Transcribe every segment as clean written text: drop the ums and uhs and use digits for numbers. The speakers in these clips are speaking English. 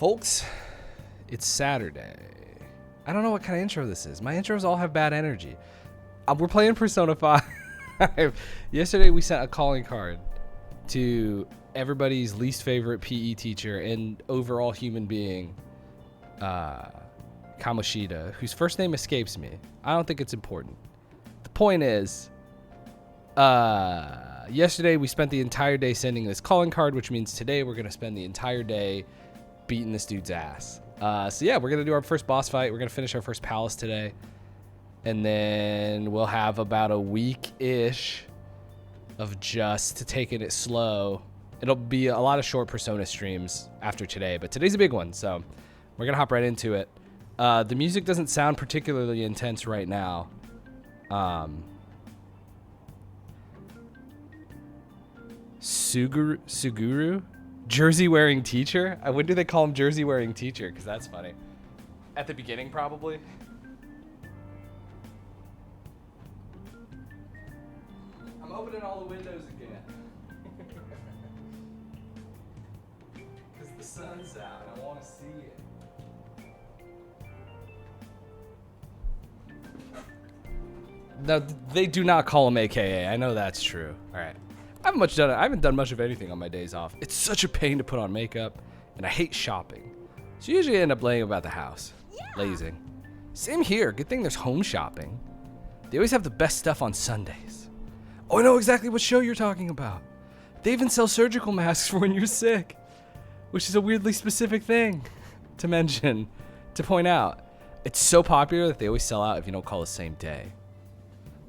Folks, it's Saturday. I don't know what kind of intro this is. My intros all have bad energy. We're playing Persona 5. Yesterday we sent a calling card to everybody's least favorite PE teacher and overall human being, Kamoshida, whose first name escapes me. I don't think it's important. The point is, yesterday we spent the entire day sending this calling card, which means today we're going to spend the entire day beating this dude's ass. So yeah, we're going to do our first boss fight. We're going to finish our first palace today. And then we'll have about a week-ish of just taking it slow. It'll be a lot of short Persona streams after today, but today's a big one, so we're going to hop right into it. The music doesn't sound particularly intense right now. Suguru? Jersey-wearing teacher? When do they call him jersey-wearing teacher? Because that's funny. At the beginning, probably. I'm opening all the windows again. Because the sun's out and I want to see it. No, they do not call him AKA. I know that's true. All right. I haven't done much of anything on my days off. It's such a pain to put on makeup, and I hate shopping. So usually I end up laying about the house, lazing. Same here. Good thing there's home shopping. They always have the best stuff on Sundays. Oh, I know exactly what show you're talking about. They even sell surgical masks for when you're sick, which is a weirdly specific thing to mention, to point out. It's so popular that they always sell out if you don't call the same day.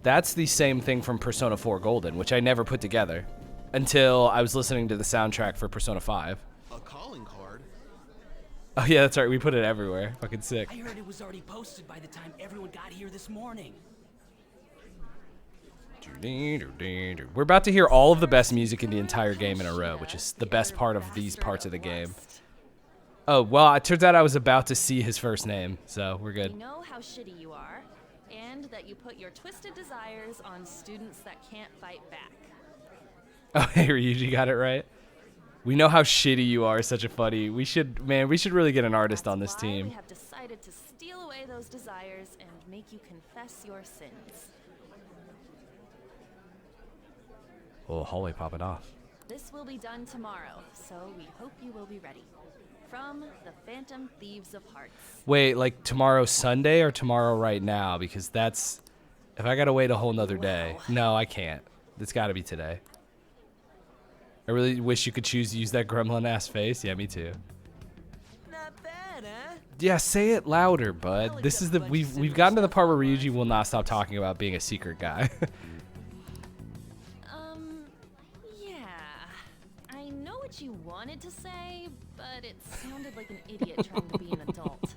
That's the same thing from Persona 4 Golden, which I never put together until I was listening to the soundtrack for Persona 5. A calling card? Oh yeah, that's right. We put it everywhere. Fucking sick. I heard it was already posted by the time everyone got here this morning. We're about to hear all of the best music in the entire game in a row, which is the best part of these parts of the game. Oh, well, it turns out I was about to see his first name, so we're good. We know how shitty you are, and that you put your twisted desires on students that can't fight back. Oh, hey, Ryuji got it right. We know how shitty you are. Such a funny. We should really get an artist on this team. We have decided to steal away those desires and make you confess your sins. Oh, hallway popping off. This will be done tomorrow, so we hope you will be ready. From the Phantom Thieves of Hearts. Wait, like tomorrow Sunday or tomorrow right now? Because that's... If I gotta wait a whole nother day. No, I can't. It's gotta be today. I really wish you could choose to use that gremlin-ass face. Yeah, me too. Not bad, huh? Yeah, say it louder, bud. This is the... We've gotten to the part where Ryuji will not stop talking about being a secret guy. Yeah. I know what you wanted to say, but it sounded like an idiot trying to be an adult.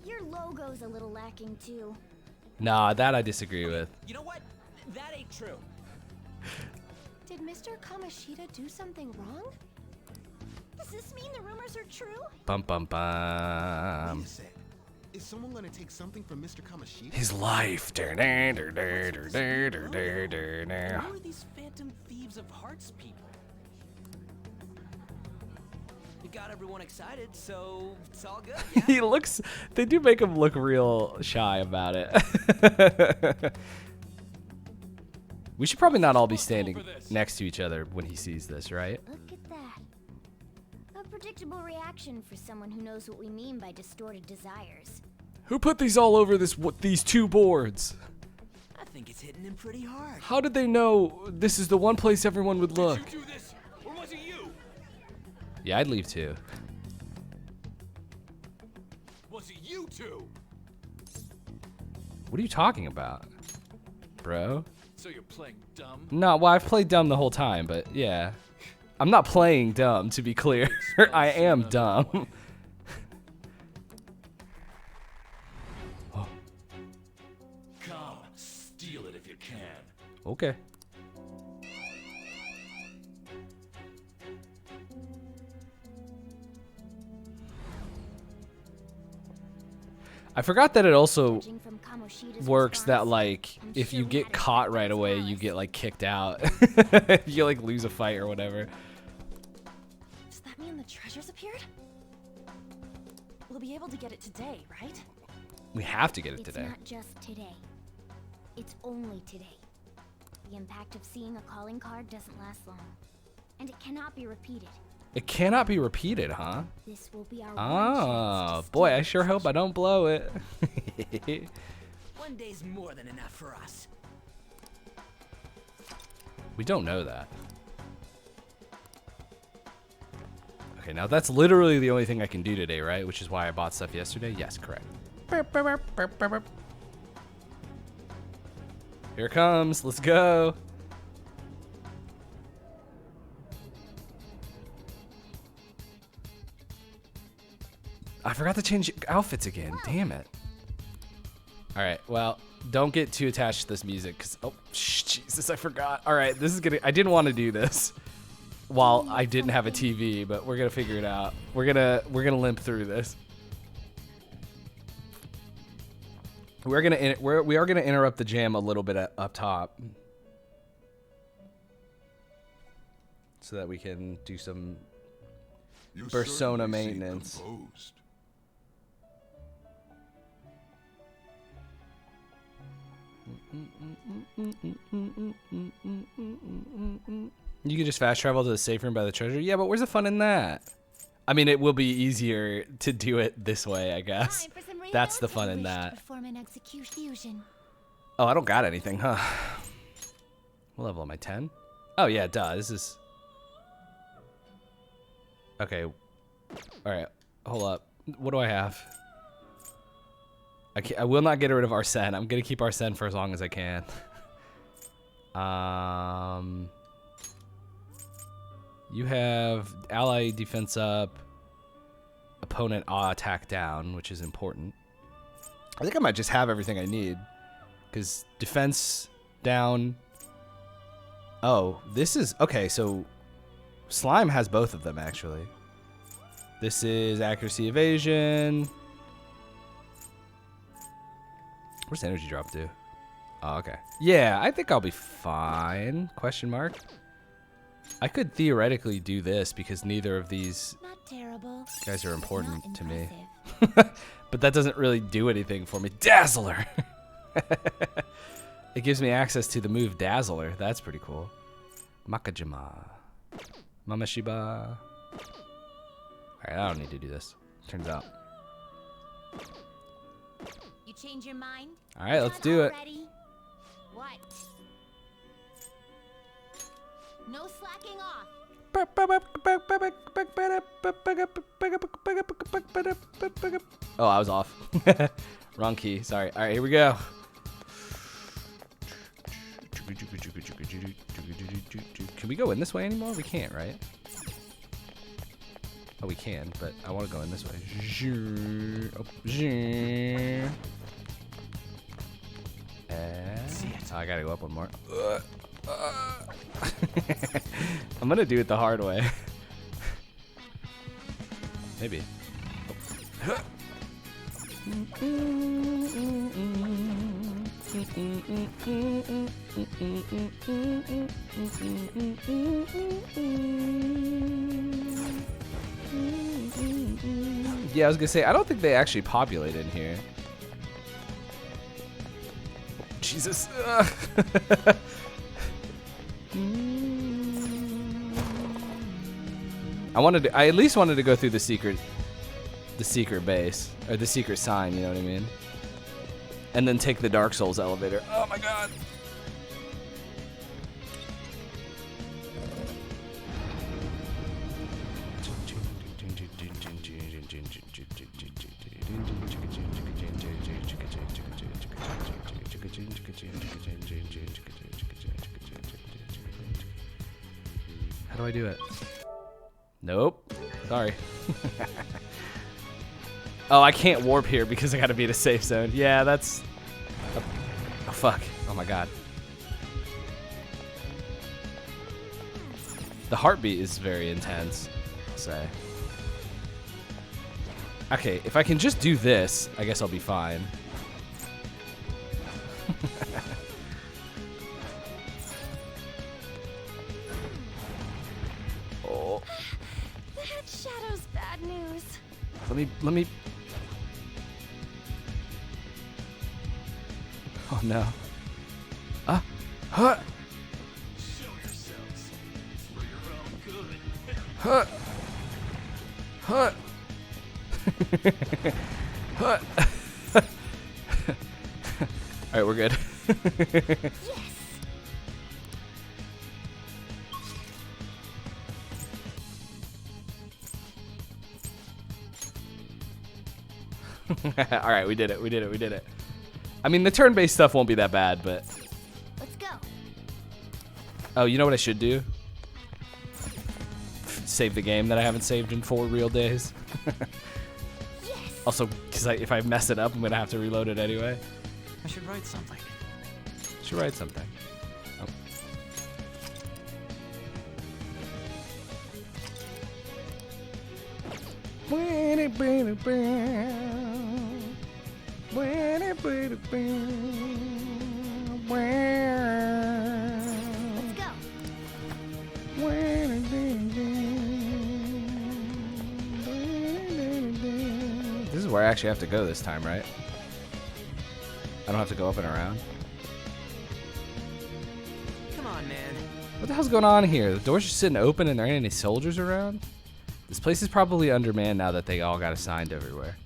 Your logo's a little lacking too. Nah, that I disagree with. You know what? That ain't true. Did Mr. Kamoshida do something wrong? Does this mean the rumors are true? Bum bum bum. Wait a sec. Is someone gonna take something from Mr. Kamoshida? His life. Who are these Phantom Thieves of Hearts people? You got everyone excited, so it's all good, yeah? He looks... They do make him look real shy about it. We should probably not all be standing next to each other when he sees this, right? Look at that. A predictable reaction for someone who knows what we mean by distorted desires. Who put these all over these two boards? I think it's hitting him pretty hard. How did they know this is the one place everyone would look? Did you do this, or was it you? Yeah, I'd leave too. Was it you two? What are you talking about, bro? So you're playing dumb? No, well, I've played dumb the whole time, but yeah. I'm not playing dumb, to be clear. I am dumb. Oh. Come, steal it if you can. Okay. I forgot that it also Judging from Kamoshida's works that, response, like, I'm if sure you we get had a caught good right time away, as you well. get, like, kicked out. If you, like, lose a fight or whatever. Does that mean the treasures appeared? We'll be able to get it today, right? We have to get it It's today. not just today. It's only today. The impact of seeing a calling card doesn't last long. And it cannot be repeated. It cannot be repeated, huh? This will be our one Oh, chance to boy, steal I the sure hope I don't blow it. One day's more than enough for us. We don't know that. Okay, now that's literally the only thing I can do today, right? Which is why I bought stuff yesterday. Yes, correct. Here it comes. Let's go. I forgot to change outfits again. Damn it. All right. Well, don't get too attached to this music, cause Jesus, I forgot. All right, this is gonna. I didn't want to do this while I didn't have a TV, but we're gonna figure it out. We're gonna limp through this. We are gonna interrupt the jam a little bit up top, so that we can do some You persona certainly seem maintenance. composed. You could just fast travel to the safe room by the treasure. Yeah, but where's the fun in that? I mean, it will be easier to do it this way, I guess. Time for some That's the fun in wish to that. perform an execution. Oh, I don't got anything, huh? What level am I? 10? Oh, yeah, duh. This is... Okay. All right. Hold up. What do I have? I will not get rid of Arsene. I'm going to keep Arsene for as long as I can. You have ally defense up, opponent attack down, which is important. I think I might just have everything I need. Because defense down. Oh, this is... Okay, so Slime has both of them, actually. This is accuracy evasion. Where's energy drop do? Oh, okay. Yeah, I think I'll be fine. Question mark. I could theoretically do this because neither of these Not terrible. guys are important not to me. impressive. But that doesn't really do anything for me. Dazzler! It gives me access to the move Dazzler. That's pretty cool. Makajima. Mamashiba. Alright, I don't need to do this. Turns out. You change your mind? Alright, let's do it. Already? What? No slacking off. Oh, I was off. Wrong key. Sorry. Alright, here we go. Can we go in this way anymore? We can't, right? Oh, we can, but I want to go in this way. Oh, I gotta go up one more. I'm gonna do it the hard way. Maybe. Yeah, I was gonna say, I don't think they actually populate in here. Jesus. I at least wanted to go through the secret base, or the secret sign, you know what I mean? And then take the Dark Souls elevator. Oh my god. How do I do it? Nope. Sorry. Oh, I can't warp here because I gotta be in a safe zone. Yeah, that's... Oh, fuck. Oh my god. The heartbeat is very intense, I'll say. Okay, if I can just do this, I guess I'll be fine. Oh. That shadow's bad news. Let me no. Huh. Huh. Huh. Huh. All right, we're good. Yes! All right, we did it. We did it. We did it. I mean, the turn-based stuff won't be that bad, but... Let's go. Oh, you know what I should do? Save the game that I haven't saved in 4 real days. Yes! Also, because if I mess it up, I'm going to have to reload it anyway. I should write something. Should write something. Oh. Let's go. This is where I actually have to go this time, right? I don't have to go up and around. Come on, man. What the hell's going on here? The door's just sitting open and there ain't any soldiers around? This place is probably undermanned now that they all got assigned everywhere.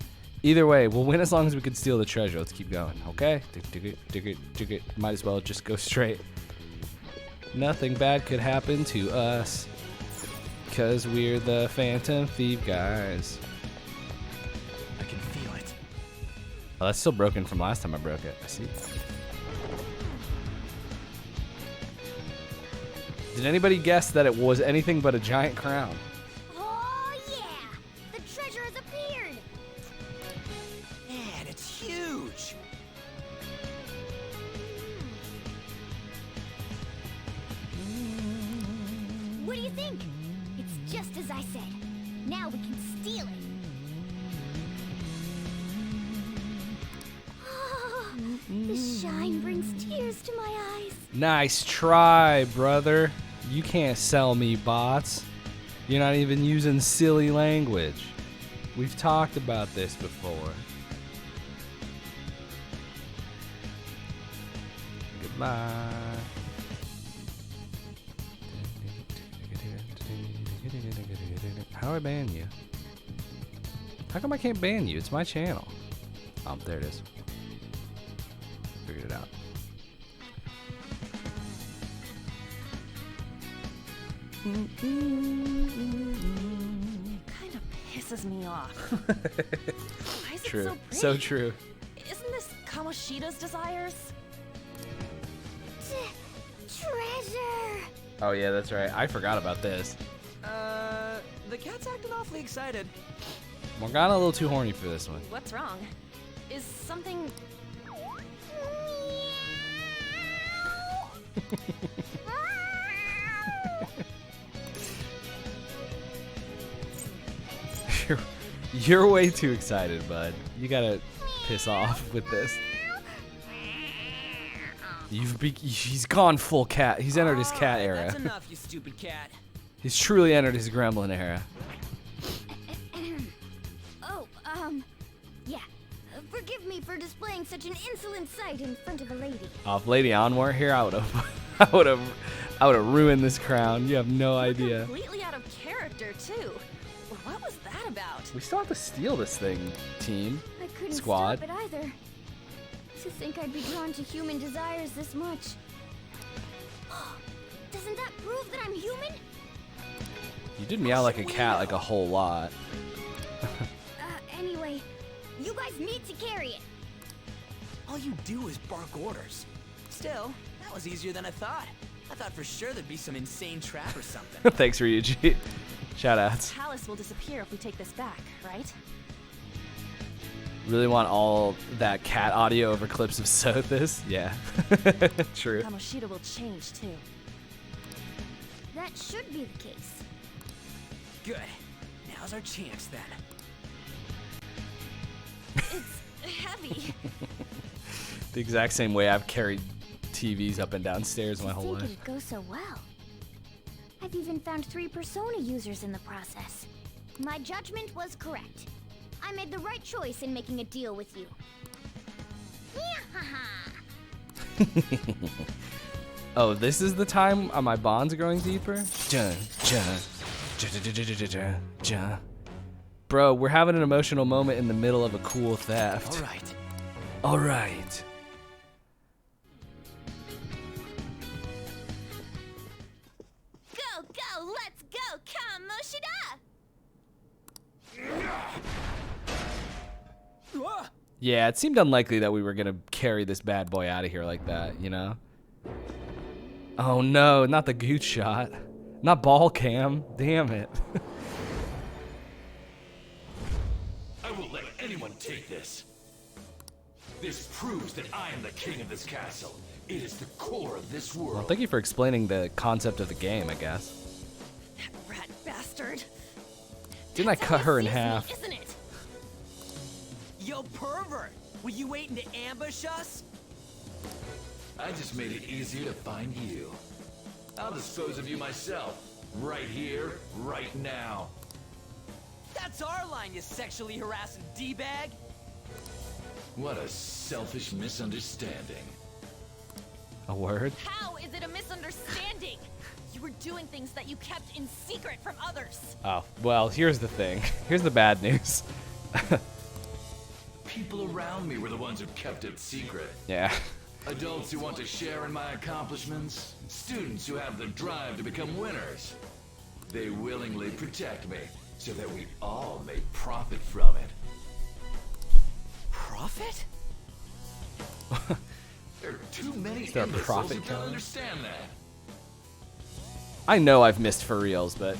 Either way, we'll win as long as we can steal the treasure. Let's keep going, okay? Might as well just go straight. Nothing bad could happen to us, 'cause we're the Phantom Thief guys. I can feel it. Oh, that's still broken from last time I broke it. I see. Did anybody guess that it was anything but a giant crown? Oh, yeah! The treasure has appeared! Man, it's huge. What do you think? It's just as I said. Now we can steal it. The shine brings tears to my eyes. Nice try, brother. You can't sell me bots. You're not even using silly language. We've talked about this before. Goodbye. How do I ban you? How come I can't ban you? It's my channel. Oh, there it is. Figured it out. Kind of pisses me off. Why is True. it so pretty? So true. Isn't this Kamoshida's desires? Treasure! Oh yeah, that's right. I forgot about this. The cat's acting awfully excited. Morgana a little too horny for this one. What's wrong? Is something... You're way too excited, bud. You gotta piss off with this. He's gone full cat. He's entered his cat era. That's enough, you stupid cat. He's truly entered his gremlin era. Oh, yeah. Forgive me for displaying such an insolent sight in front of a lady. If Lady On weren't here, I would have ruined this crown. You have no idea. Completely out of character, too. What was that about? We still have to steal this thing, team. I couldn't Squad. stop it either. To think I'd be drawn to human desires this much. Doesn't that prove that I'm human? You did meow like a cat like a whole lot. Anyway, you guys need to carry it. All you do is bark orders. Still, that was easier than I thought. I thought for sure there'd be some insane trap or something. Thanks, Ryuji. Shoutouts. Palace will disappear if we take this back, right? Really want all that cat audio over clips of Sothis? Yeah. True. Kamoshida will change, too. That should be the case. Good. Now's our chance then. It's heavy. The exact same way I've carried TVs up and down stairs my I whole think life. it'd go so well. I've even found 3 Persona users in the process. My judgment was correct. I made the right choice in making a deal with you. Oh, this is the time my bonds are growing deeper? Bro, we're having an emotional moment in the middle of a cool theft. All right. All right. Go, go, let's go, Kamoshida! Yeah, it seemed unlikely that we were gonna carry this bad boy out of here like that, you know? Oh no, not the gooch shot. Not ball cam. Damn it. I won't let anyone take this. This proves that I am the king of this castle. It is the core of this world. Well, thank you for explaining the concept of the game, I guess. That rat bastard. Didn't I cut her in half? Isn't it? Yo, pervert! Were you waiting to ambush us? I just made it easier to find you. I'll dispose of you myself. Right here, right now. That's our line, you sexually harassing D-bag! What a selfish misunderstanding. A word? How is it a misunderstanding? You were doing things that you kept in secret from others. Oh, well, here's the thing. Here's the bad news. People around me were the ones who kept it secret. Yeah. Adults who want to share in my accomplishments. Students who have the drive to become winners. They willingly protect me so that we all may profit from it. Profit? There are too many there a imbeciles profit who don't counter? understand that. I know I've missed for reals, but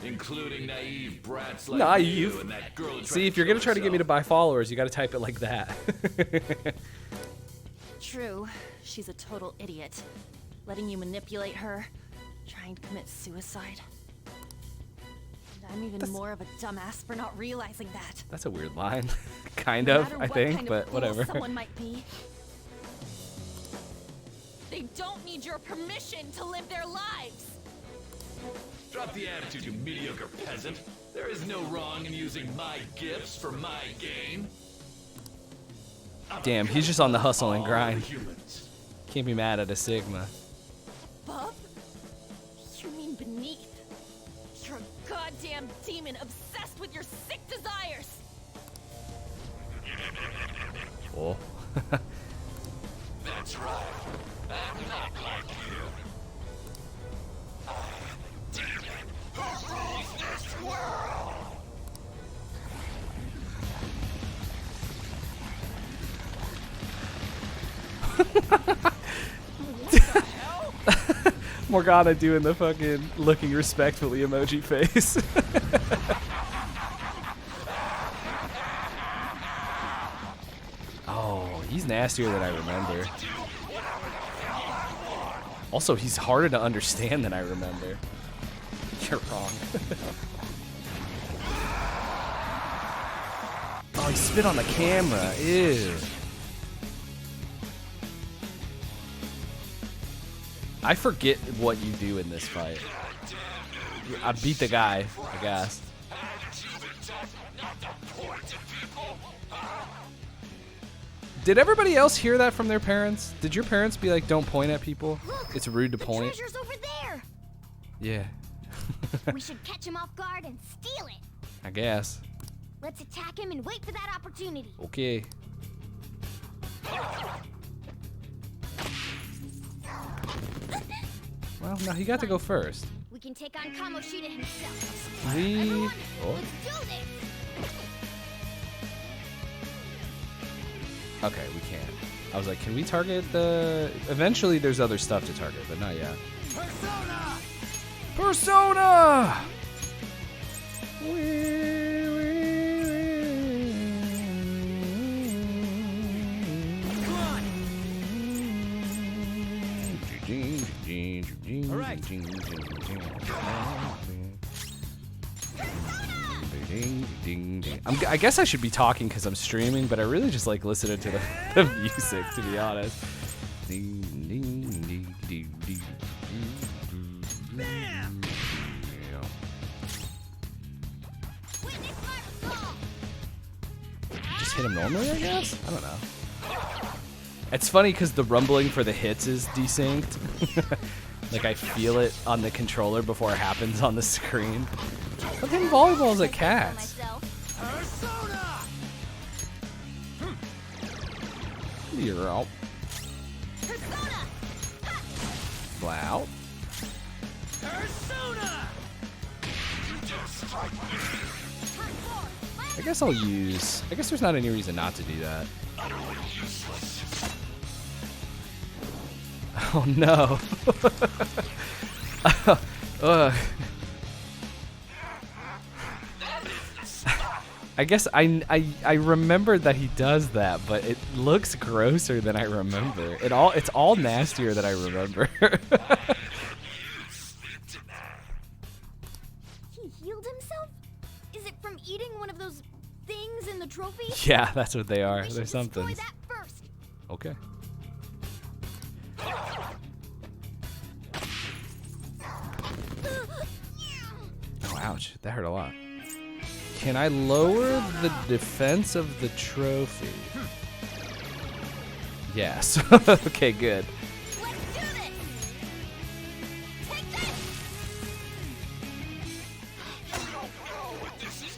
Including naive brats like Naive? you and that girl who tried see, if you're gonna kill try to get me to herself. buy followers, you gotta type it like that. True, she's a total idiot. Letting you manipulate her, trying to commit suicide. And I'm even more of a dumbass for not realizing that. That's a weird line. Kind No of, matter I what think, kind of but fool whatever. Someone might be. They don't need your permission to live their lives. Drop the attitude, you mediocre peasant. There is no wrong in using my gifts for my gain. Damn, he's just on the hustle and All grind. the humans. Can't be mad at a Sigma. Bub? You mean beneath? You're a goddamn demon obsessed with your sick desires. Oh. That's right. I'm not like you. Demon who rules this world. Morgana doing the fucking looking respectfully emoji face. Oh, he's nastier than I remember. Also, he's harder to understand than I remember. You're wrong. Oh, he spit on the camera. Ew. I forget what you do in this fight. I beat the guy, I guess. Did everybody else hear that from their parents? Did your parents be like, don't point at people? Look, It's rude to the point. treasure's over there. Yeah, We should catch him off guard and steal it. I guess. Let's attack him and wait for that opportunity. Okay. Well, no, he got to go first. We can take on Kamoshida himself. We... Everyone, Oh. let's do this. Okay, we can't. I was like, can we target the... Eventually, there's other stuff to target, but not yet. Persona! Persona! All right. I guess I should be talking because I'm streaming, but I really just like listening to the music, to be honest. Bam! Witness my fall. Just hit him normally, I guess? I don't know. It's funny because the rumbling for the hits is desynced. Like I feel it on the controller before it happens on the screen. Look at volleyballs at cats. You're out. Wow. I guess I'll use. I guess there's not any reason not to do that. Oh no. I guess I remembered that he does that, but it looks grosser than I remember. It's all nastier than I remember. He healed himself? Is it from eating one of those things in the trophy? Yeah, that's what they are. We should They're something. destroy that first. Okay. Oh, ouch. That hurt a lot. Can I lower the defense of the trophy? Yes. Okay, good. Let's do this. Take this.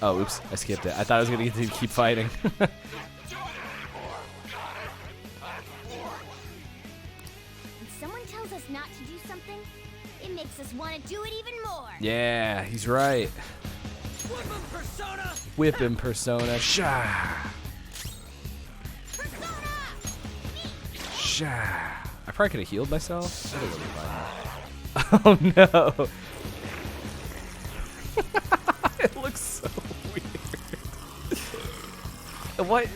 Oh, oops. I skipped it. I thought I was going to get to keep fighting. When someone tells us not to do something, it makes us want to do it even more. Yeah, he's right. Whip him, Persona! Whip him, Persona. Sha. Sha. I probably could have healed myself. I think it'll be fine. Oh no. It looks so weird. What?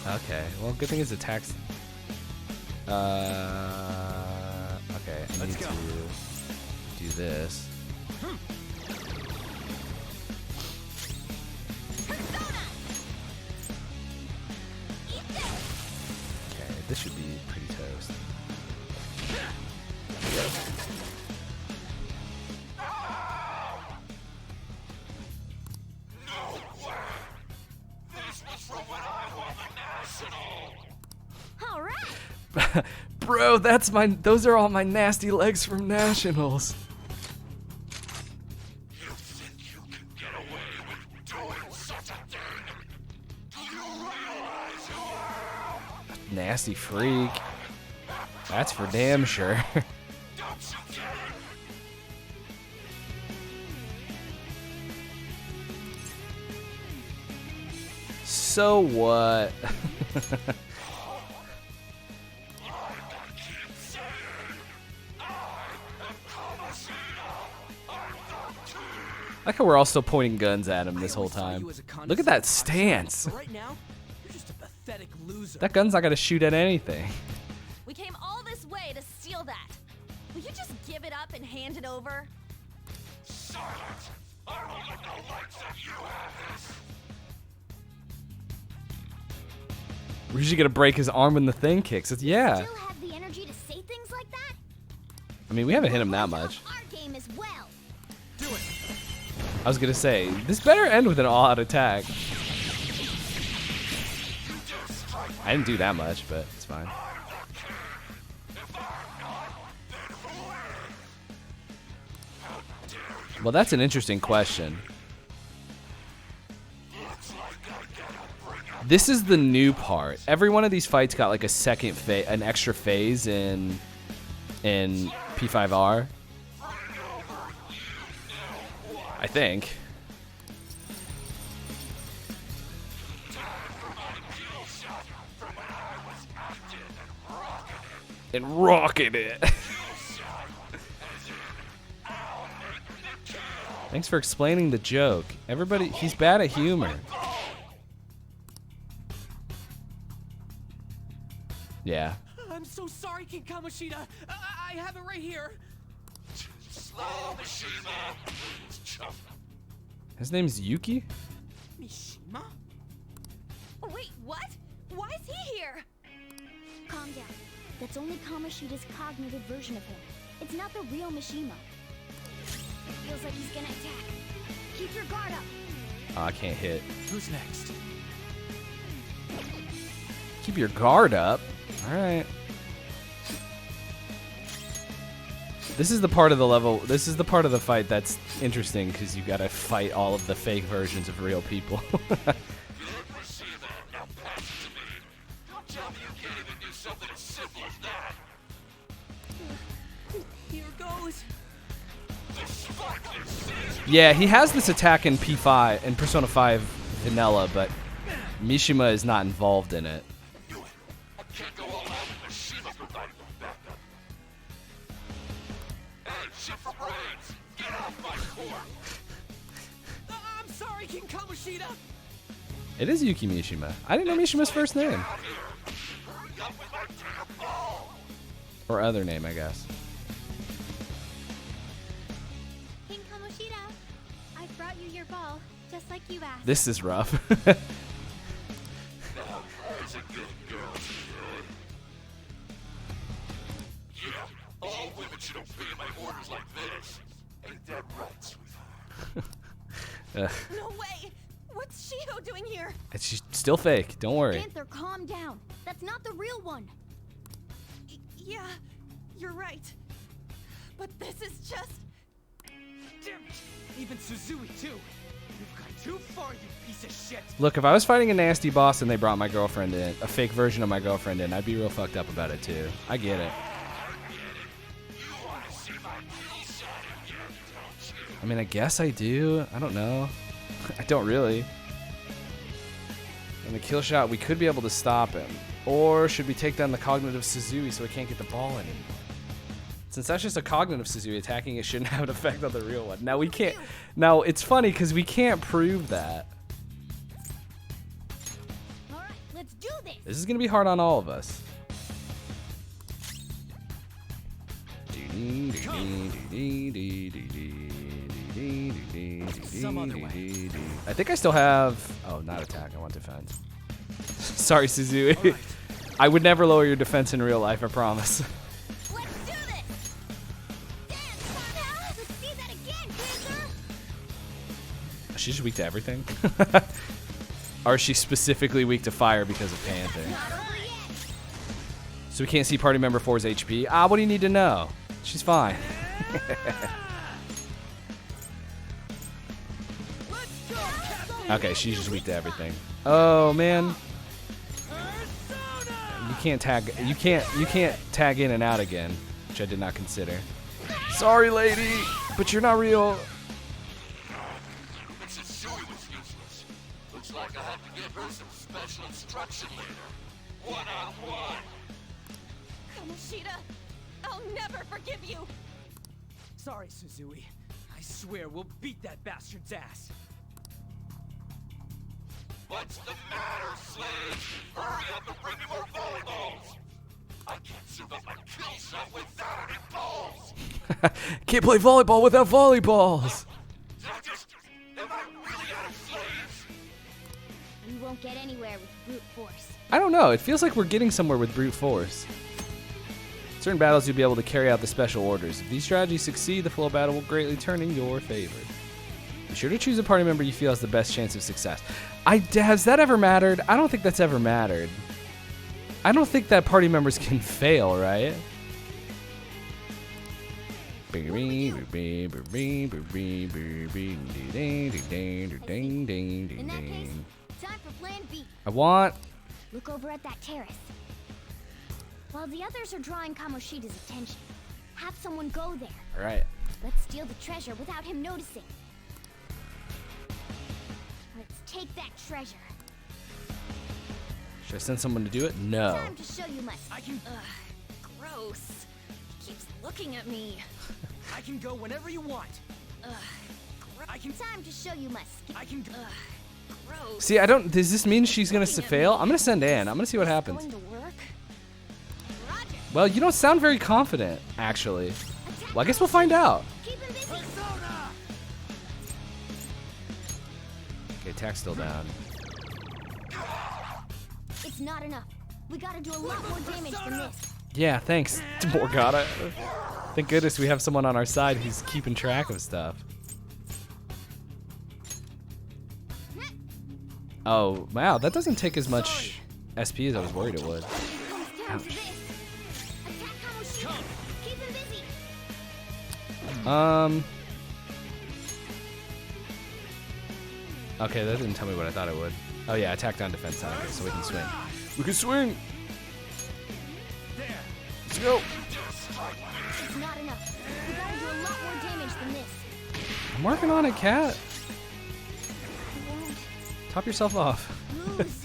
Okay. Well, good thing his attacks. Okay. I need to do this. Okay, this should be pretty toast. All right. Bro, those are all my nasty legs from Nationals. You think you can get away with doing such a thing? Do you realize you are? Nasty freak. That's for damn sure. Don't you get it? So what? Like how we're all still pointing guns at him this whole time. Look at that stance. But right now, you're just a pathetic loser. That gun's not gonna shoot at anything. We came all this way to steal that. Will you just give it up and hand it over? Silence! I won't let no likes of you have this! We're usually gonna break his arm when the thing kicks. Yeah. Still have the energy to say things like that? I mean, we haven't hit him that much. Our game as well. Do it. I was gonna say, this better end with an all-out attack. I didn't do that much, but it's fine. Well, that's an interesting question. This is the new part. Every one of these fights got like a second phase, an extra phase in P5R. I think. And rocking it. Thanks for explaining the joke. Everybody, he's bad at humor. Yeah. I'm so sorry, King Kamoshida. I have it right here. Slow, Mishima! His name's Yuki? Mishima? Oh, wait, what? Why is he here? Calm down. That's only Kamoshida's cognitive version of him. It's not the real Mishima. It feels like he's gonna attack. Keep your guard up. Oh, I can't hit. Who's next? Keep your guard up. All right. This is the part of the level. This is the part of the fight that's interesting because you gotta fight all of the fake versions of real people. Here goes. Yeah, he has this attack in P5 in Persona 5 Vanilla, but Mishima is not involved in it. I'm sorry, King Kamoshida. It is Yuki Mishima. I didn't know Mishima's first name. Or other name, I guess. King Kamoshida, I brought you your ball, just like you asked. This is rough. All women should obey my orders like this. Ain't that right, sweetheart? No way! What's Shiho doing here? She's still fake. Don't worry. Panther, calm down. That's not the real one. Yeah, you're right. But this is just... Damn it. Even Suzui, too. You've gone too far, you piece of shit. Look, if I was fighting a nasty boss and they brought my girlfriend in, a fake version of my girlfriend in, I'd be real fucked up about it too. I get it. I mean, I guess I do. I don't know. I don't really. And the kill shot, we could be able to stop him. Or should we take down the cognitive Suzui so he can't get the ball anymore? Since that's just a cognitive Suzui, attacking it shouldn't have an effect on the real one. Now we can't. Now it's funny because we can't prove that. All right, let's do this. This is gonna be hard on all of us. Some other way. I think I still have. Oh, not attack. I want defense. Sorry, Suzui. Right. I would never lower your defense in real life. I promise. Let's do this. Dance, Panther. Let's see that again, Panther. She's just weak to everything. Or is she specifically weak to fire because of Panther? Not over yet. So we can't see party member 4's HP. Ah, what do you need to know? She's fine. Okay, she's just weak to everything. Oh man. You can't tag. You can't tag in and out again, which I did not consider. Sorry, lady, but you're not real. Suzui was useless. Looks like I have to give her some special instruction later. One-on-one. Kamoshida, I'll never forgive you! Sorry, Suzui. I swear we'll beat that bastard's ass. What's the matter, Slade? Hurry up and bring me more volleyballs! I can't survive my kill shot without any balls! Can't play volleyball without volleyballs. Am I really out of slaves? We won't get anywhere with brute force. I don't know. It feels like we're getting somewhere with brute force. Certain battles you'll be able to carry out the special orders. If these strategies succeed, the flow of battle will greatly turn in your favor. Be sure to choose a party member you feel has the best chance of success. Has that ever mattered? I don't think that's ever mattered. I don't think that party members can fail, right? In that case, time for plan B. I want... Look over at that terrace. While the others are drawing Kamoshida's attention, have someone go there. All right. Let's steal the treasure without him noticing. Let's take that treasure. Should I send someone to do it? No. Time to show you my. I can Gross. He keeps looking at me. go whenever you want. I can Time to show you my skill. I can go. Gross. See, I don't... Does this mean she's going to fail? I'm going to send Ann. I'm going to see what happens. Going to work? Roger. Well, you don't sound very confident, actually. Well, I guess we'll find out. Keep him busy. Okay, attack's still down. It's not enough. We gotta do a lot more damage than this. Yeah, thanks, Morgana. Thank goodness we have someone on our side who's keeping track of stuff. Oh, wow, that doesn't take as much... SP as I was worried it would. Comes down to Ouch. this. Attack Kamoshida. Keep him busy. Okay, that didn't tell me what I thought it would. Oh yeah, attack down, defense down. Okay, so we can swing. We can swing. Let's go. It's not enough. We gotta do a lot more damage than this. I'm working on it, Cat. I won't Top yourself off. lose.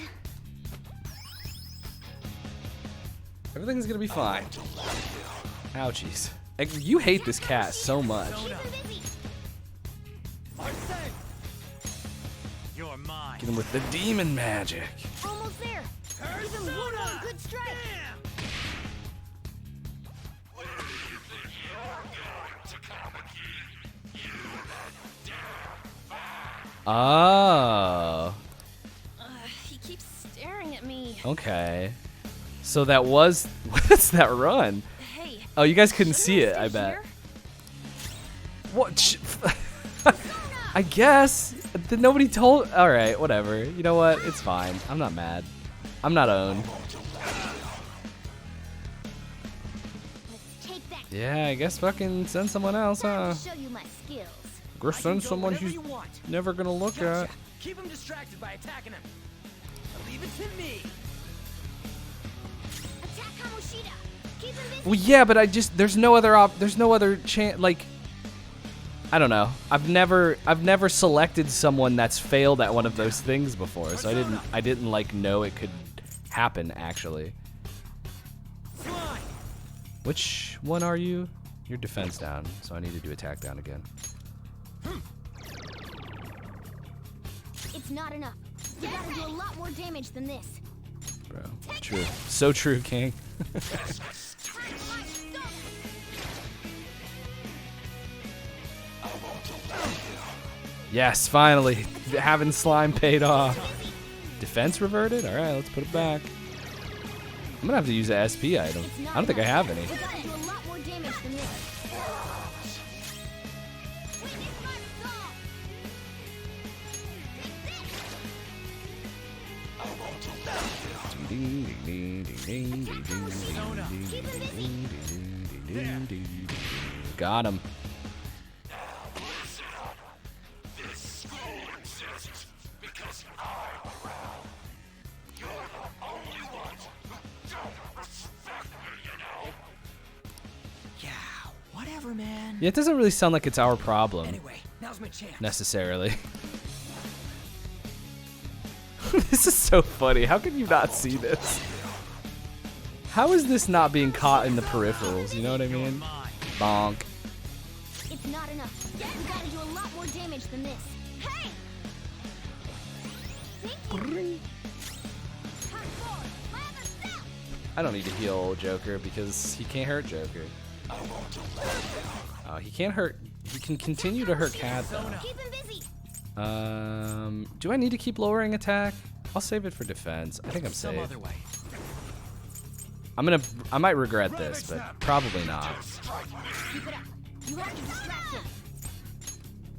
Everything's gonna be fine. Ouchies. You hate this cat so much. Keep him busy. You're mine. Get him with the demon magic. Almost there. Give him one more good strike. Oh. He keeps staring at me. Okay. So that was what's that run? Hey. Oh, you guys couldn't shouldn't see it, stay I bet. here? What? I guess. Then nobody told. All right, whatever. You know what? It's fine. I'm not mad. I'm not owned. Let's take that. Yeah, I guess fucking send someone else, huh? I'll show you my skills. Or send someone whatever who's you want. never gonna look at. Gotcha. Keep him distracted by attacking him. Leave it to me. Attack Kamoshida. Keep him busy. Well, yeah, but there's no other chance. Like, I don't know. I've never selected someone that's failed at one of those things before, so I didn't like know it could happen actually. Slide. Which one are you? You're defense down, so I need to do attack down again. It's not enough. We gotta do a lot more damage than this. Bro, true. So true, King. Yes, finally. Having slime paid off. Defense reverted? Alright, let's put it back. I'm gonna have to use a SP item. It's not I don't think I enough. have any. We gotta do a lot more damage than this. Got him. Yeah, whatever, man. Yeah, it doesn't really sound like it's our problem Anyway, now's my chance. necessarily. This is so funny. How can you not see this? How is this not being caught in the peripherals? You know what I mean? Bonk. It's not enough. We gotta do a lot more damage than this. Hey! I don't need to heal Joker because he can't hurt Joker. He can't hurt. He can continue to hurt Cat though. Keep him busy. Do I need to keep lowering attack? I'll save it for defense. I think I'm Some safe. other way. I might regret this, but probably not. Keep it up. You have to distract him.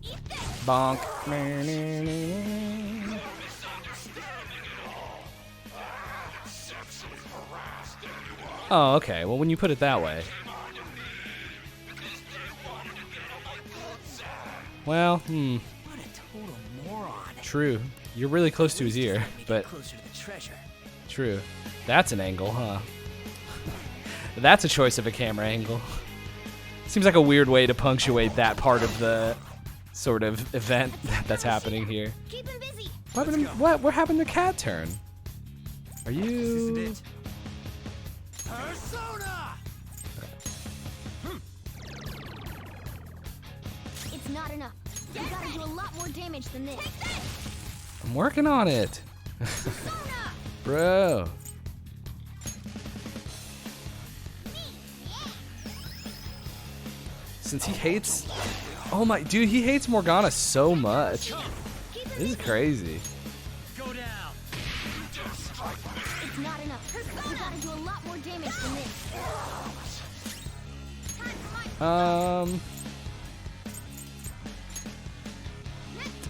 Eat this. Bonk. Oh, okay. Well, when you put it that way. Well, What a total moron. true. You're really close to his ear, Let me get but closer to the treasure. true. That's an angle, huh? That's a choice of a camera angle. Seems like a weird way to punctuate that part of the sort of event that's happening here. Keep him busy. What happened to Cat turn? Are This you? isn't it. Persona! It's not enough. We gotta do a lot more damage than this. I'm working on it, bro. Since he hates, oh my, dude, he hates Morgana so much. This is crazy. Go down. It's not enough. We gotta do a lot more damage than this.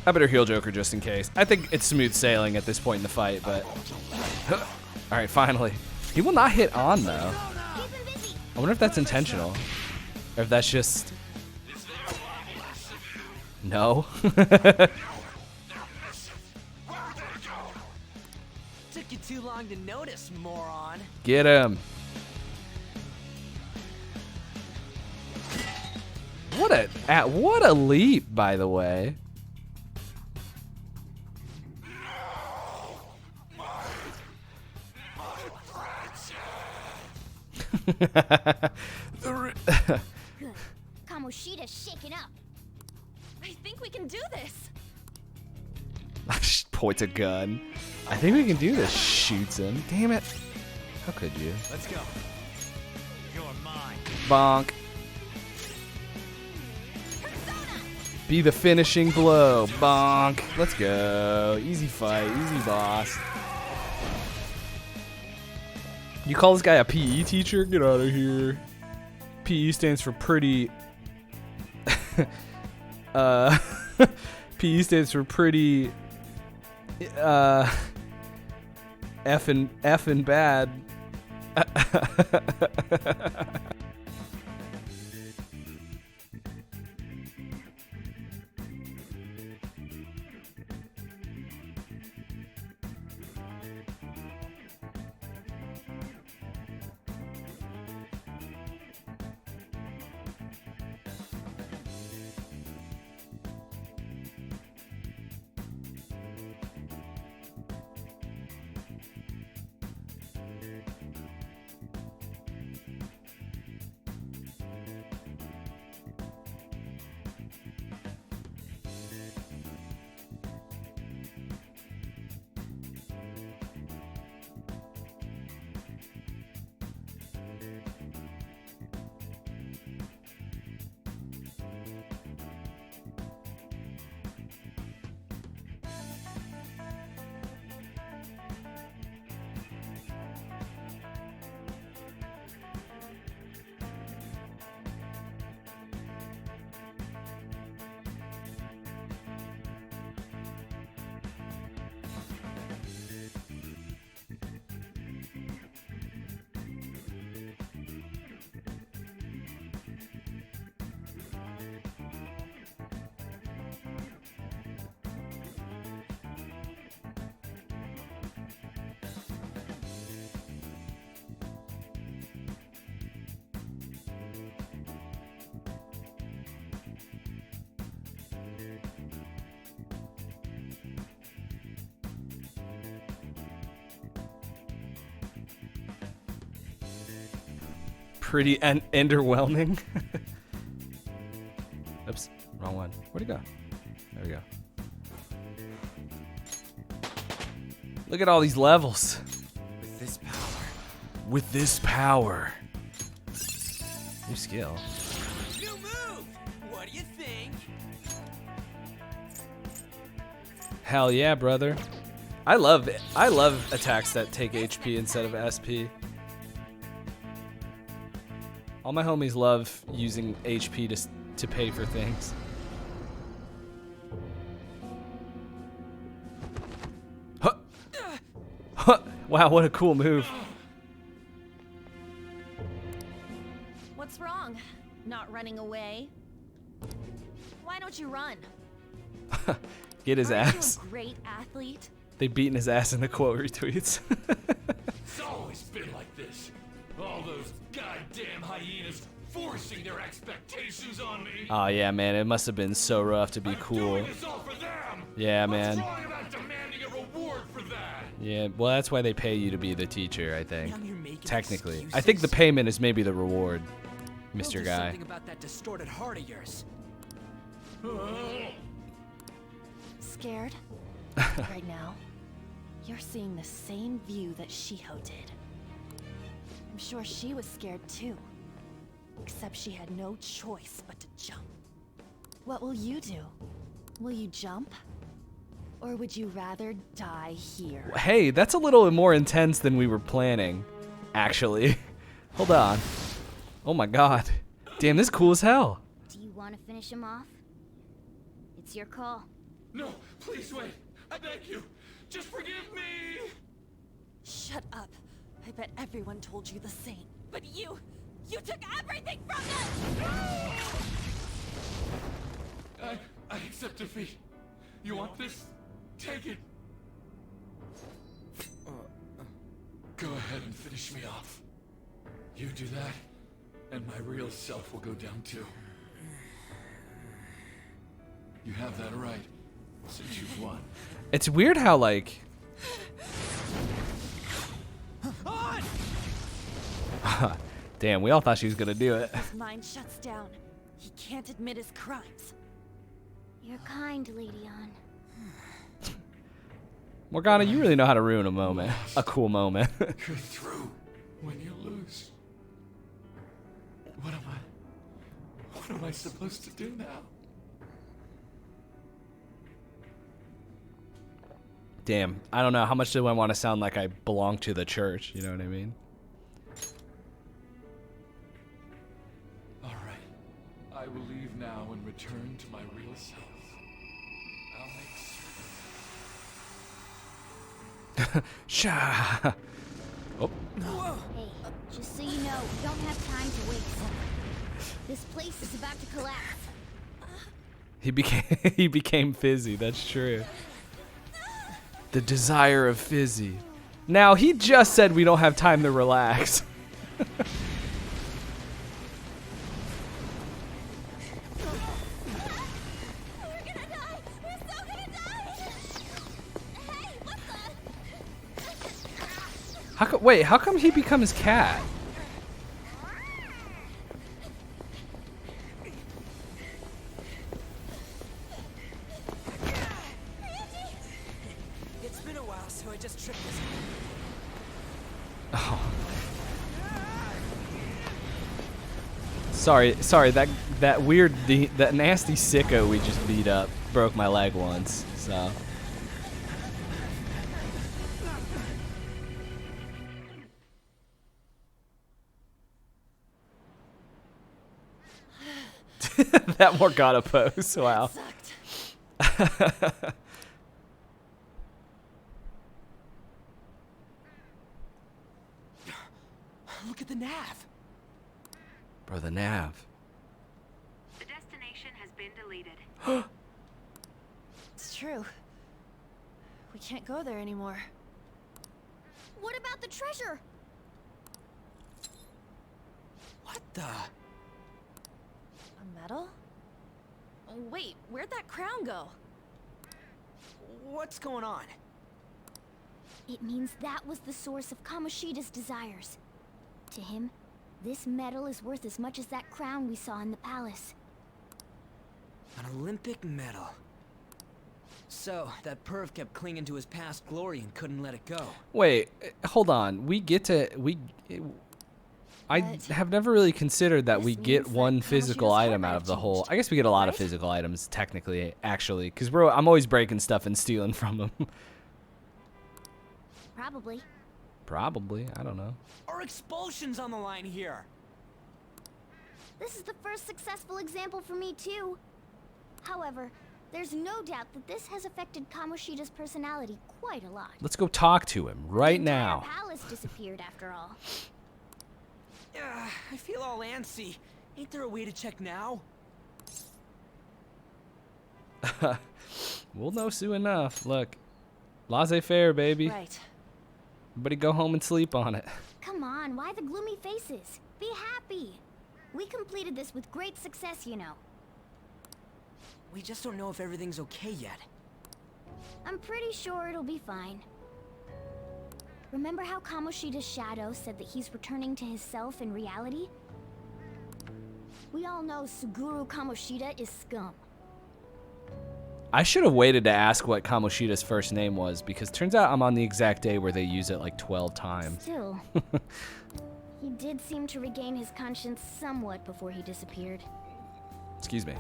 I better heal Joker just in case. I think it's smooth sailing at this point in the fight, but All right, finally. He will not hit on though. Keep him busy. I wonder if that's intentional, or if that's just. No. Took you too long to notice, moron. Get him. What a leap, by the way. Good. Kamoshida's shaken up. I think we can do this. Points a gun. I think we can do this. Shoots him. Damn it. How could you? Let's go. You're mine. Bonk. Be the finishing blow. Bonk. Let's go. Easy fight. Easy boss. You call this guy a PE teacher? Get out of here. PE stands for pretty. PE stands for pretty. Effing bad. Pretty underwhelming. Oops, wrong one. Where'd it go? There we go. Look at all these levels. With this power. With this power. New skill. New move! What do you think? Hell yeah, brother. I love attacks that take HP instead of SP. All my homies love using HP to pay for things. Huh. Huh. Wow, what a cool move. What's wrong? Not running away? Why don't you run? Get his Aren't ass. you a great athlete? They beating his ass in the quote retweets. It's always been like this. All those goddamn hyenas forcing their expectations on me. Oh yeah, man, it must have been so rough to be I'm cool. doing this all for them. Yeah, What's man. wrong about demanding a reward for that? Yeah, well, that's why they pay you to be the teacher, I think. Now you're making Technically. I excuses. think the payment is maybe the reward, We'll Mr. do Guy. Something about that distorted heart of yours. Scared? Right now? You're seeing the same view that Shiho did. I'm sure she was scared too. Except she had no choice but to jump. What will you do? Will you jump? Or would you rather die here? Hey, that's a little more intense than we were planning, actually. Hold on. Oh my god. Damn, this is cool as hell. Do you want to finish him off? It's your call. No, please wait. I beg you. Just forgive me. Shut up. I bet everyone told you the same. But you took everything from them! I accept defeat. You want this? Take it. Go ahead and finish me off. You do that, and my real self will go down too. You have that right, since you've won. It's weird how, like... Damn, we all thought she was gonna do it. His mind shuts down. He can't admit his crimes. You're kind, Lady Ann. Morgana, you really know how to ruin a moment. A cool moment. You're through when you lose. What am I supposed to do now? Damn, I don't know. How much do I want to sound like I belong to the church? You know what I mean? All right. I will leave now and return to my real self. I'll make certain. Sha. Oh. Hey, just so you know, we don't have time to waste. This place is about to collapse. He became Fizzy. That's true. The desire of Fizzy. Now he just said we don't have time to relax. How come he becomes cat? It's been a while, so I just tripped this. Oh. Sorry. That weird, that nasty sicko we just beat up broke my leg once. So. That Morgana pose. Wow. Sucked. Look at the nav. Bro, the nav. The destination has been deleted. It's true. We can't go there anymore. What about the treasure? What the? A medal? Oh, wait, where'd that crown go? What's going on? It means that was the source of Kamoshida's desires. To him, this medal is worth as much as that crown we saw in the palace. An Olympic medal. So, that perv kept clinging to his past glory and couldn't let it go. Wait, hold on. I have never really considered that we get one physical item out of the whole. I guess we get a lot of physical items, technically, actually, because I'm always breaking stuff and stealing from them. Probably. Probably, I don't know. Our expulsion's on the line here. This is the first successful example for me, too. However, there's no doubt that this has affected Kamoshida's personality quite a lot. Let's go talk to him right now. The entire palace disappeared after all. I feel all antsy. Ain't there a way to check now? We'll know soon enough. Look, laissez-faire, baby. Right. Everybody go home and sleep on it. Come on, why the gloomy faces? Be happy. We completed this with great success, you know. We just don't know if everything's okay yet. I'm pretty sure it'll be fine. Remember how Kamoshida's shadow said that he's returning to his self in reality? We all know Suguru Kamoshida is scum. I should have waited to ask what Kamoshida's first name was, because turns out I'm on the exact day where they use it like 12 times. Still, he did seem to regain his conscience somewhat before he disappeared. Excuse me.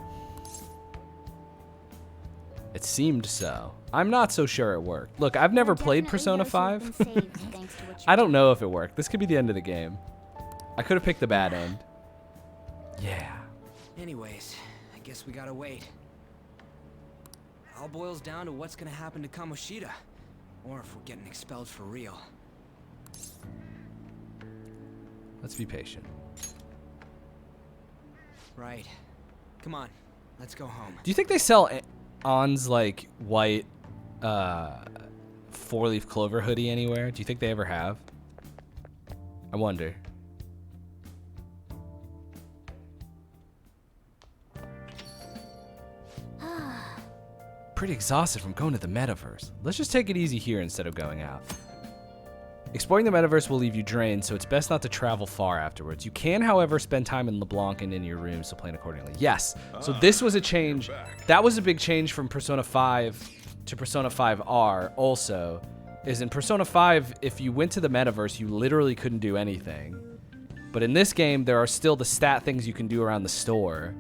It seemed so. I'm not so sure it worked. Look, I've never played Persona 5. I don't know if it worked. This could be the end of the game. I could have picked the bad end. Yeah. Anyways, I guess we gotta wait. It all boils down to what's gonna happen to Kamoshida, or if we're getting expelled for real. Let's be patient. Right. Come on, let's go home. Do you think they sell On's like white 4-leaf clover hoodie anywhere? Do you think they ever have? I wonder. Pretty exhausted from going to the metaverse. Let's just take it easy here instead of going out. Exploring the metaverse will leave you drained, so it's best not to travel far afterwards. You can, however, spend time in LeBlanc and in your room, so plan accordingly. Yes, so this was a change. That was a big change from Persona 5 to Persona 5R also, is in Persona 5, if you went to the metaverse, you literally couldn't do anything. But in this game, there are still the stat things you can do around the store.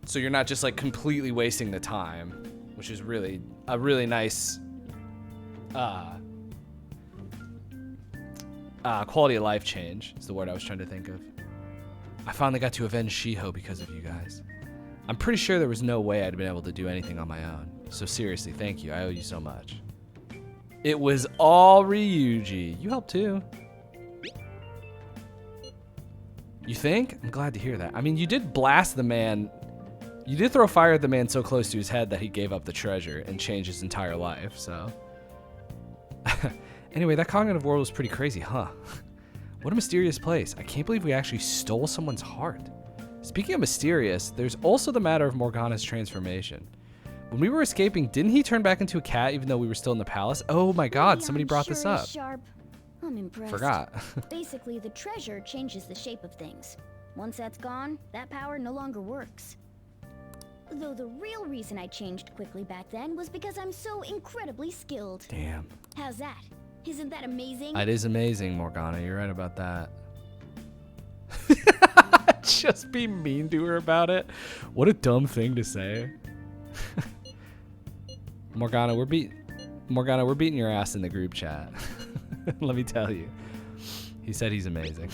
So you're not just like completely wasting the time, which is really a really nice quality of life change is the word I was trying to think of. I finally got to avenge Shiho because of you guys. I'm pretty sure there was no way I'd been able to do anything on my own. So seriously, thank you. I owe you so much. It was all Ryuji. You helped too. You think? I'm glad to hear that. I mean, you did blast the man. You did throw fire at the man so close to his head that he gave up the treasure and changed his entire life, so. Anyway, that cognitive world was pretty crazy, huh? What a mysterious place. I can't believe we actually stole someone's heart. Speaking of mysterious, there's also the matter of Morgana's transformation. When we were escaping, didn't he turn back into a cat even though we were still in the palace? Oh my god, somebody brought this up. Sharp. I'm impressed. Forgot. Basically, the treasure changes the shape of things. Once that's gone, that power no longer works. Though the real reason I changed quickly back then was because I'm so incredibly skilled. Damn. How's that? Isn't that amazing? It is amazing, Morgana. You're right about that. Just be mean to her about it. What a dumb thing to say. Morgana, we're beating your ass in the group chat. Let me tell you. He said he's amazing.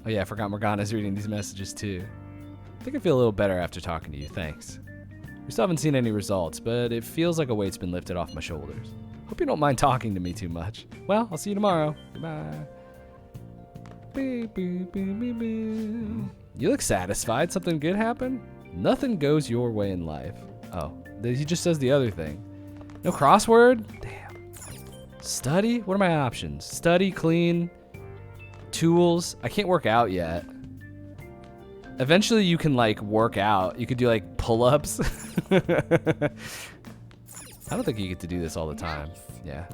Oh yeah, I forgot Morgana's reading these messages too. I think I feel a little better after talking to you. Thanks. We still haven't seen any results, but it feels like a weight's been lifted off my shoulders. Hope you don't mind talking to me too much. Well, I'll see you tomorrow. Goodbye. You look satisfied. Something good happened? Nothing goes your way in life. Oh, he just says the other thing. No crossword? Damn. Study? What are my options? Study, clean, tools. I can't work out yet. Eventually you can like work out. You could do like pull-ups. I don't think you get to do this all the time. Yeah.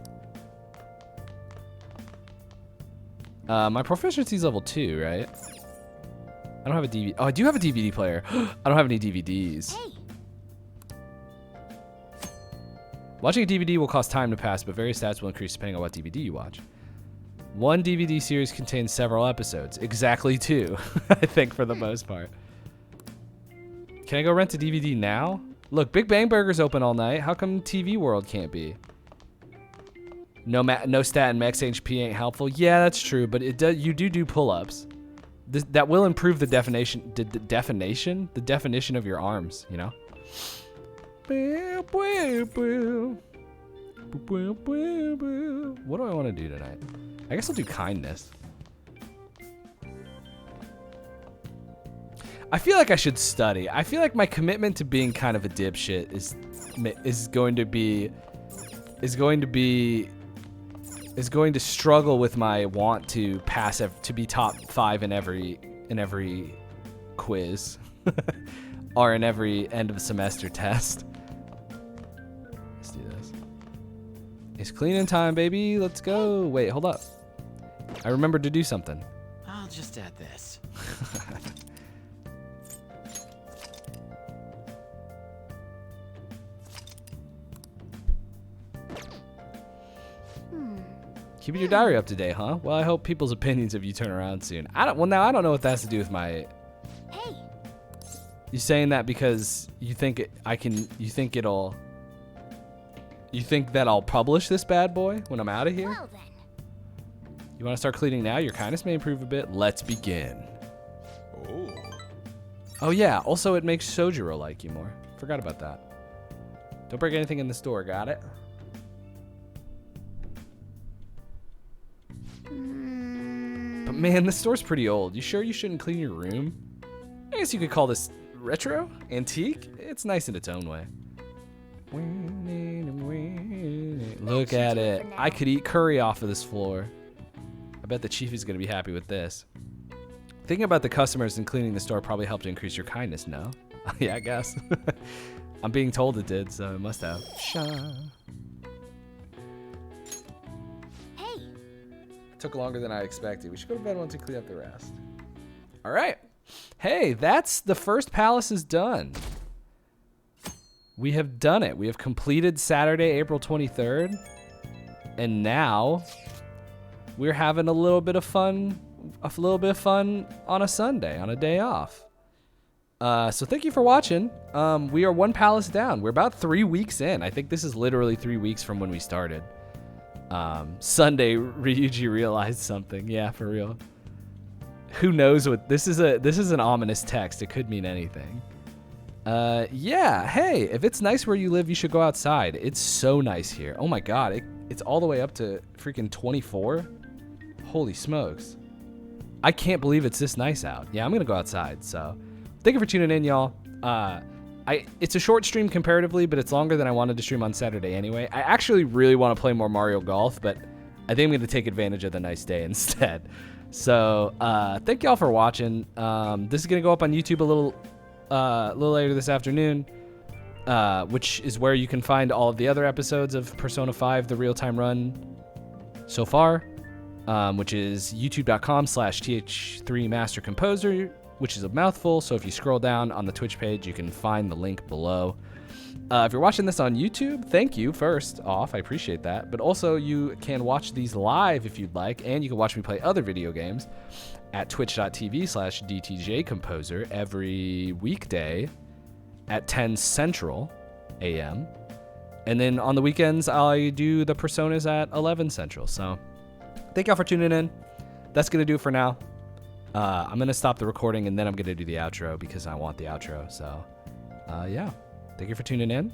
My proficiency is level 2, right? I don't have a DVD. Oh, I do have a DVD player. I don't have any DVDs. Hey. Watching a DVD will cost time to pass, but various stats will increase depending on what DVD you watch. One DVD series contains several episodes. Exactly 2, I think, for the most part. Can I go rent a DVD now? Look, Big Bang Burger's open all night. How come TV World can't be? No stat and max HP ain't helpful. Yeah, that's true, but it does. You do pull-ups. That will improve the definition. The definition of your arms. You know. What do I want to do tonight? I guess I'll do kindness. I feel like I should study. I feel like my commitment to being kind of a dipshit is going to struggle with my want to pass to be top 5 in every quiz or in every end of the semester test. Let's do this. It's cleaning time, baby. Let's go. Wait, hold up. I remembered to do something. I'll just add this. Keeping your diary up to date, huh? Well, I hope people's opinions of you turn around soon. I don't know what that has to do with my. Hey. You saying that because you think that I'll publish this bad boy when I'm out of here? Well then. You want to start cleaning now? Your kindness may improve a bit. Let's begin. Oh yeah. Also, it makes Sojiro like you more. Forgot about that. Don't break anything in the store. Got it? But man, this store's pretty old. You sure you shouldn't clean your room? I guess you could call this retro, antique. It's nice in its own way. Look at it. I could eat curry off of this floor. I bet the chief is going to be happy with this. Thinking about the customers and cleaning the store probably helped increase your kindness, no? Yeah, I guess. I'm being told it did, so it must have. Hey, Took longer than I expected. We should go to bed once we clean up the rest. All right. Hey, that's the first palace is done. We have done it. We have completed Saturday, April 23rd. And now we're having a little bit of fun on a Sunday, on a day off. So thank you for watching. We are one palace down. We're about 3 weeks in. I think this is literally 3 weeks from when we started. Sunday, Ryuji realized something. Yeah, for real. Who knows what this is? This is an ominous text. It could mean anything. Yeah. Hey, if it's nice where you live, you should go outside. It's so nice here. Oh my God, it's all the way up to freaking 24. Holy smokes! I can't believe it's this nice out. Yeah, I'm gonna go outside. So, thank you for tuning in, y'all. It's a short stream comparatively, but it's longer than I wanted to stream on Saturday anyway. I actually really want to play more Mario Golf, but I think I'm going to take advantage of the nice day instead. So, thank y'all for watching. This is going to go up on YouTube a little later this afternoon, which is where you can find all of the other episodes of Persona 5, the real-time run so far, which is youtube.com/th3mastercomposer, which is a mouthful. So if you scroll down on the Twitch page, you can find the link below. If you're watching this on YouTube, thank you first off. I appreciate that. But also you can watch these live if you'd like, and you can watch me play other video games at twitch.tv/DTJcomposer every weekday at 10 Central a.m. And then on the weekends, I do the Personas at 11 Central. So thank y'all for tuning in. That's going to do it for now. I'm going to stop the recording, and then I'm going to do the outro because I want the outro. So, yeah. Thank you for tuning in.